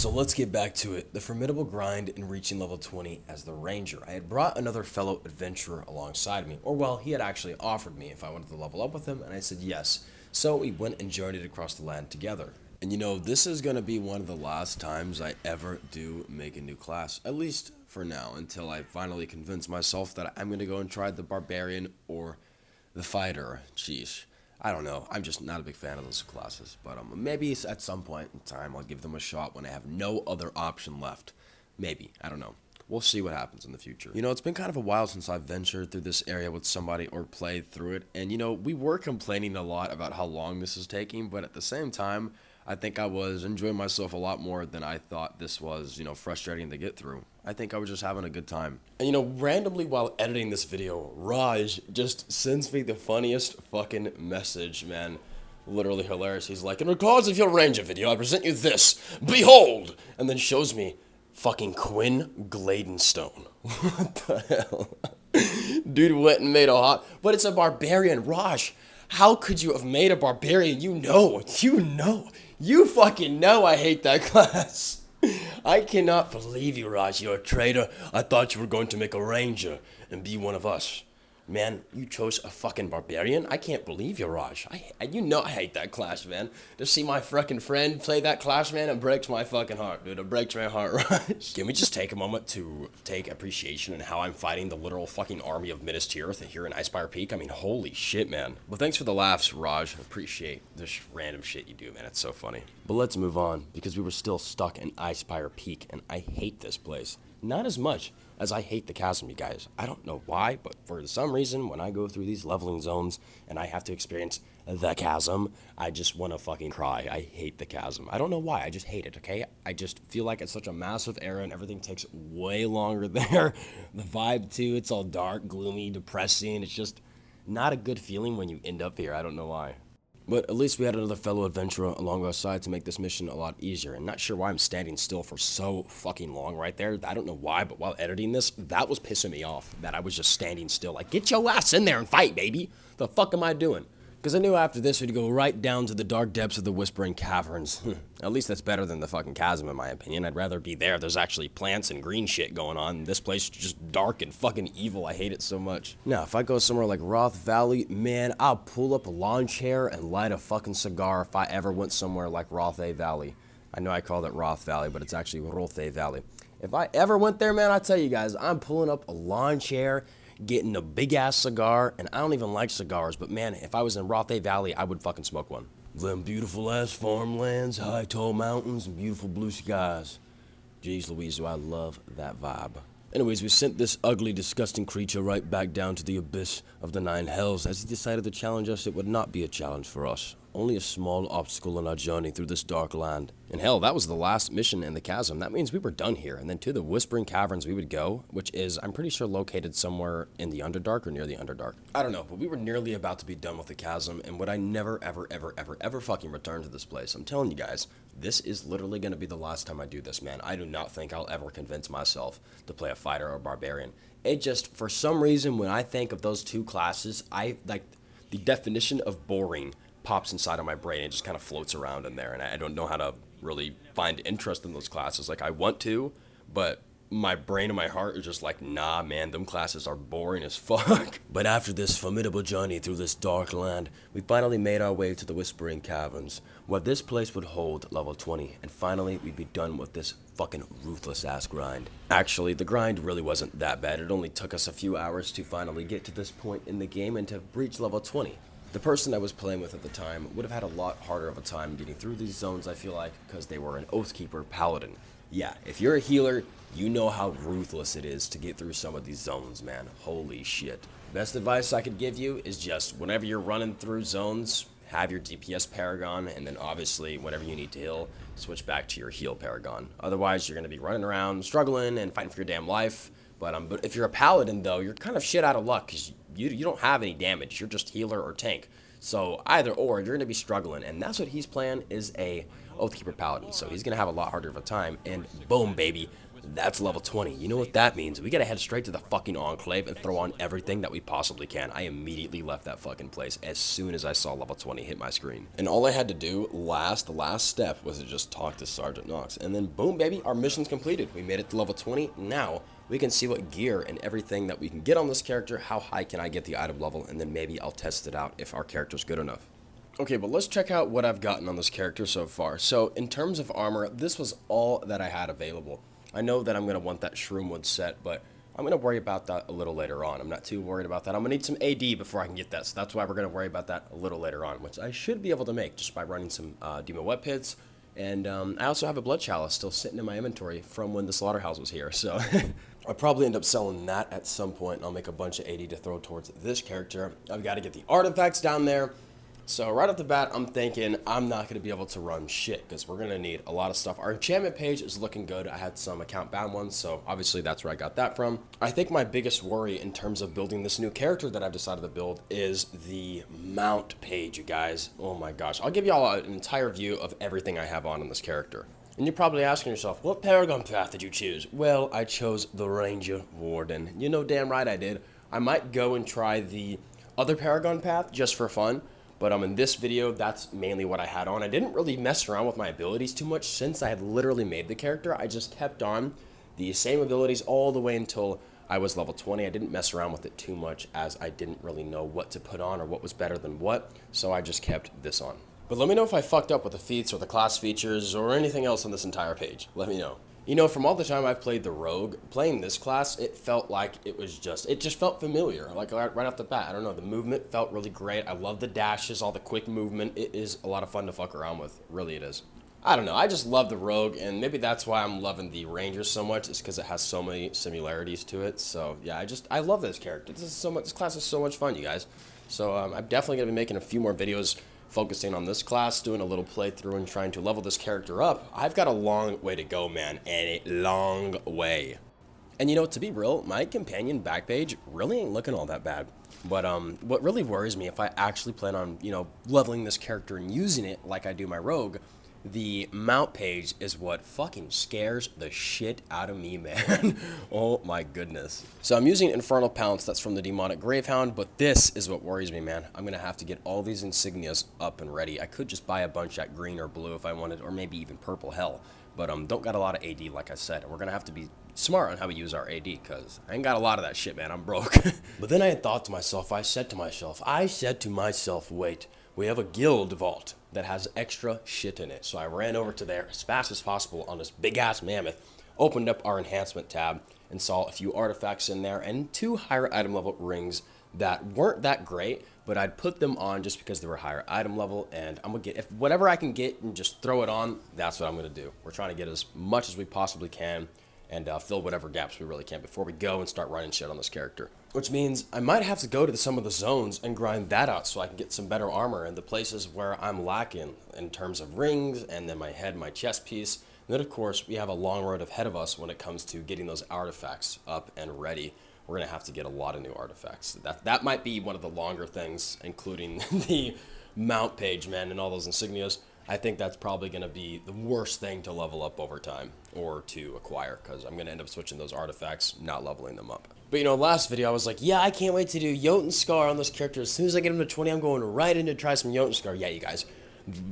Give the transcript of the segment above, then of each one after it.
So let's get back to it. The formidable grind in reaching level 20 as the ranger. I had brought another fellow adventurer alongside me, or well, he had actually offered me if I wanted to level up with him, and I said yes. So we went and journeyed across the land together. And you know, this is gonna be one of the last times I ever do make a new class, at least for now, until I finally convince myself that I'm gonna go and try the barbarian or the fighter. Sheesh. I don't know. I'm just not a big fan of those classes. But maybe at some point in time I'll give them a shot when I have no other option left. Maybe. I don't know. We'll see what happens in the future. You know, it's been kind of a while since I've ventured through this area with somebody or played through it. And, you know, we were complaining a lot about how long this is taking. But at the same time, I think I was enjoying myself a lot more than I thought this was, you know, frustrating to get through. I think I was just having a good time. And you know, randomly while editing this video, Raj just sends me the funniest fucking message, man. Literally hilarious. He's like, in regards of your ranger video, I present you this. Behold! And then shows me fucking Quinn Gladenstone. What the hell? Dude went and made a hot... But it's a barbarian, Raj. How could you have made a barbarian? You fucking know I hate that class. I cannot believe you, Raj. You're a traitor. I thought you were going to make a ranger and be one of us. Man, you chose a fucking barbarian? I can't believe you, Raj. You know I hate that class, man. To see my fucking friend play that class, man, it breaks my fucking heart, dude. It breaks my heart, Raj. Can we just take a moment to take appreciation in how I'm fighting the literal fucking army of Minas Tirith here in Icespire Peak? I mean, holy shit, man. But thanks for the laughs, Raj. Appreciate this random shit you do, man. It's so funny. But let's move on, because we were still stuck in Icespire Peak, and I hate this place. Not as much as I hate the chasm, you guys. I don't know why, but for some reason, when I go through these leveling zones and I have to experience the chasm, I just want to fucking cry. I hate the chasm. I don't know why. I just hate it, okay? I just feel like it's such a massive area and everything takes way longer there. The vibe, too, it's all dark, gloomy, depressing. It's just not a good feeling when you end up here. I don't know why. But at least we had another fellow adventurer along our side to make this mission a lot easier. And not sure why I'm standing still for so fucking long right there. I don't know why, but while editing this, that was pissing me off. That I was just standing still. Like, get your ass in there and fight, baby. The fuck am I doing? Because I knew after this we'd go right down to the dark depths of the Whispering Caverns. At least that's better than the fucking chasm in my opinion. I'd rather be there. There's actually plants and green shit going on. This place is just dark and fucking evil. I hate it so much. Now, if I go somewhere like Roth Valley, man, I'll pull up a lawn chair and light a fucking cigar if I ever went somewhere like Rothay Valley. I know I called it Roth Valley, but it's actually Rothay Valley. If I ever went there, man, I tell you guys, I'm pulling up a lawn chair, getting a big-ass cigar, and I don't even like cigars, but man, if I was in Rothay Valley, I would fucking smoke one. Them beautiful-ass farmlands, high, tall mountains, and beautiful blue skies. Jeez Louise, do I love that vibe. Anyways, we sent this ugly, disgusting creature right back down to the abyss of the Nine Hells. As he decided to challenge us, it would not be a challenge for us. Only a small obstacle on our journey through this dark land. And hell, that was the last mission in the chasm. That means we were done here. And then to the Whispering Caverns we would go, which is, I'm pretty sure, located somewhere in the Underdark or near the Underdark. I don't know, but we were nearly about to be done with the chasm, and would I never, ever fucking return to this place. I'm telling you guys, this is literally going to be the last time I do this, man. I do not think I'll ever convince myself to play a fighter or a barbarian. It just, for some reason, when I think of those two classes, the definition of boring pops inside of my brain and just kind of floats around in there, and I don't know how to really find interest in those classes. Like, I want to, but my brain and my heart are just like, nah, man, them classes are boring as fuck. But after this formidable journey through this dark land, we finally made our way to the Whispering Caverns, where this place would hold level 20, and finally we'd be done with this fucking ruthless-ass grind. Actually, the grind really wasn't that bad. It only took us a few hours to finally get to this point in the game and to reach level 20. The person I was playing with at the time would have had a lot harder of a time getting through these zones, I feel like, because they were an Oathkeeper Paladin. Yeah, if you're a healer, you know how ruthless it is to get through some of these zones, man. Holy shit. Best advice I could give you is just, whenever you're running through zones, have your DPS Paragon, and then obviously, whenever you need to heal, switch back to your heal Paragon. Otherwise, you're going to be running around, struggling, and fighting for your damn life. But if you're a Paladin, though, you're kind of shit out of luck, because you don't have any damage. You're just healer or tank. So either or, you're going to be struggling, and that's what he's playing, is a Oathkeeper Paladin. So he's going to have a lot harder of a time, and boom, baby, That's level 20. You know what that means? We gotta head straight to the fucking Enclave and throw on everything that we possibly can. I immediately left that fucking place as soon as I saw level 20 hit my screen. And all I had to do the last step was to just talk to Sergeant Knox. And then boom, baby, our mission's completed. We made it to level 20. Now we can see what gear and everything that we can get on this character, how high can I get the item level, and then maybe I'll test it out if our character's good enough. Okay, but let's check out what I've gotten on this character so far. So in terms of armor, this was all that I had available. I know that I'm going to want that Shroomwood set, but I'm going to worry about that a little later on. I'm not too worried about that. I'm going to need some AD before I can get that, so that's why we're going to worry about that a little later on, which I should be able to make just by running some Demon Web Pits. And I also have a Blood Chalice still sitting in my inventory from when the Slaughterhouse was here, so I'll probably end up selling that at some point, and I'll make a bunch of AD to throw towards this character. I've got to get the artifacts down there. So right off the bat, I'm thinking I'm not going to be able to run shit because we're going to need a lot of stuff. Our enchantment page is looking good. I had some account bound ones, so obviously that's where I got that from. I think my biggest worry in terms of building this new character that I've decided to build is the mount page, you guys. Oh my gosh. I'll give y'all an entire view of everything I have on this character. And you're probably asking yourself, what Paragon path did you choose? Well, I chose the Ranger Warden. You know damn right I did. I might go and try the other Paragon path just for fun. But in this video, that's mainly what I had on. I didn't really mess around with my abilities too much since I had literally made the character. I just kept on the same abilities all the way until I was level 20. I didn't mess around with it too much as I didn't really know what to put on or what was better than what. So I just kept this on. But let me know if I fucked up with the feats or the class features or anything else on this entire page. Let me know. You know, from all the time I've played the Rogue, playing this class, it felt like it just felt familiar. Like right off the bat, I don't know, the movement felt really great. I love the dashes, all the quick movement. It is a lot of fun to fuck around with. Really it is. I don't know, I just love the Rogue, and maybe that's why I'm loving the Ranger so much, is because it has so many similarities to it. So yeah, I love this character. This class is so much fun, you guys. So I'm definitely going to be making a few more videos focusing on this class, doing a little playthrough and trying to level this character up. I've got a long way to go, man, and a long way. And you know, to be real, my companion back page really ain't looking all that bad. But what really worries me, if I actually plan on, you know, leveling this character and using it like I do my Rogue, the mount page is what fucking scares the shit out of me, man. Oh my goodness. So I'm using Infernal Pounce, that's from the Demonic Gravehound, but this is what worries me, man. I'm gonna have to get all these insignias up and ready. I could just buy a bunch at green or blue if I wanted, or maybe even purple hell. But don't got a lot of AD, like I said, and we're gonna have to be smart on how we use our AD, because I ain't got a lot of that shit, man. I'm broke. But then I had thought to myself, I said to myself, wait, we have a guild vault that has extra shit in it. So I ran over to there as fast as possible on this big ass mammoth, opened up our enhancement tab, and saw a few artifacts in there and 2 higher item level rings that weren't that great, but I'd put them on just because they were higher item level, and I'm gonna get, if whatever I can get and just throw it on, that's what I'm gonna do. We're trying to get as much as we possibly can and fill whatever gaps we really can before we go and start running shit on this character. Which means I might have to go to some of the zones and grind that out so I can get some better armor in the places where I'm lacking in terms of rings, and then my head, my chest piece. And then of course we have a long road ahead of us when it comes to getting those artifacts up and ready. We're gonna have to get a lot of new artifacts. That might be one of the longer things, including the mount page, man, and all those insignias. I think that's probably going to be the worst thing to level up over time or to acquire, because I'm going to end up switching those artifacts, not leveling them up. But you know, last video I was like, yeah, I can't wait to do Jotun Scar on this character. As soon as I get him to 20, I'm going right in to try some Jotun Scar. Yeah, you guys,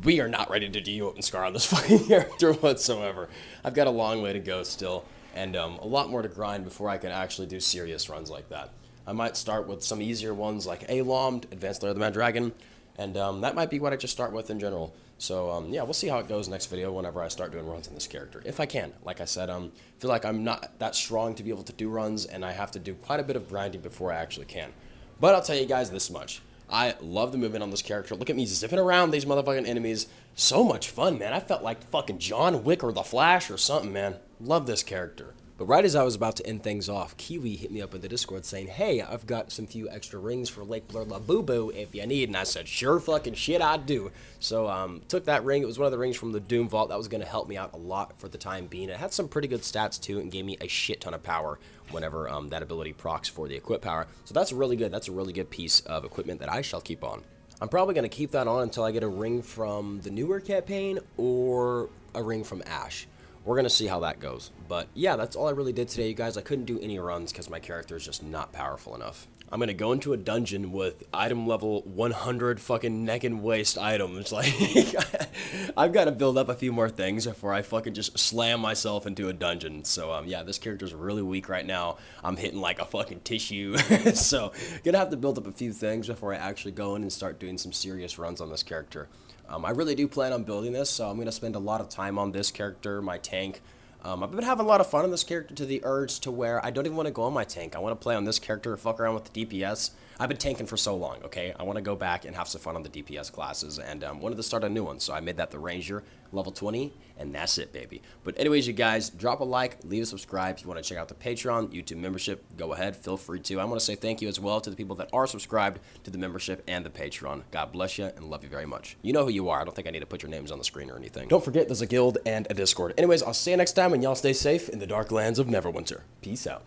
we are not ready to do Jotun Scar on this fucking character whatsoever. I've got a long way to go still, and a lot more to grind before I can actually do serious runs like that. I might start with some easier ones like Alomd, Advanced Lair of the Mad Dragon, and that might be what I just start with in general. So, yeah, we'll see how it goes next video whenever I start doing runs in this character, if I can. Like I said, feel like I'm not that strong to be able to do runs, and I have to do quite a bit of grinding before I actually can. But I'll tell you guys this much. I love the movement on this character. Look at me zipping around these motherfucking enemies. So much fun, man. I felt like fucking John Wick or The Flash or something, man. Love this character. But right as I was about to end things off, Kiwi hit me up in the Discord saying, hey, I've got some few extra rings for Lake Blur La Boo Boo if you need. And I said, sure fucking shit, I do. So took that ring. It was one of the rings from the Doom Vault. That was going to help me out a lot for the time being. It had some pretty good stats too and gave me a shit ton of power whenever that ability procs for the equip power. So that's really good. That's a really good piece of equipment that I shall keep on. I'm probably going to keep that on until I get a ring from the newer campaign or a ring from Ash. we're gonna see how that goes. But yeah, that's all I really did today, you guys. I couldn't do any runs because my character is just not powerful enough. I'm gonna go into a dungeon with item level 100 fucking neck and waist items. Like, I've got to build up a few more things before I fucking just slam myself into a dungeon. So, yeah, this character's really weak right now. I'm hitting like a fucking tissue. So, gonna have to build up a few things before I actually go in and start doing some serious runs on this character. I really do plan on building this, so I'm gonna spend a lot of time on this character, my tank. I've been having a lot of fun on this character to the urge to where I don't even want to go on my tank. I want to play on this character, fuck around with the DPS. I've been tanking for so long, okay? I want to go back and have some fun on the DPS classes, and wanted to start a new one, so I made that the Ranger, level 20, and that's it, baby. But anyways, you guys, drop a like, leave a subscribe. If you want to check out the Patreon, YouTube membership, go ahead, feel free to. I want to say thank you as well to the people that are subscribed to the membership and the Patreon. God bless you, and love you very much. You know who you are. I don't think I need to put your names on the screen or anything. Don't forget, there's a guild and a Discord. Anyways, I'll see you next time, and y'all stay safe in the dark lands of Neverwinter. Peace out.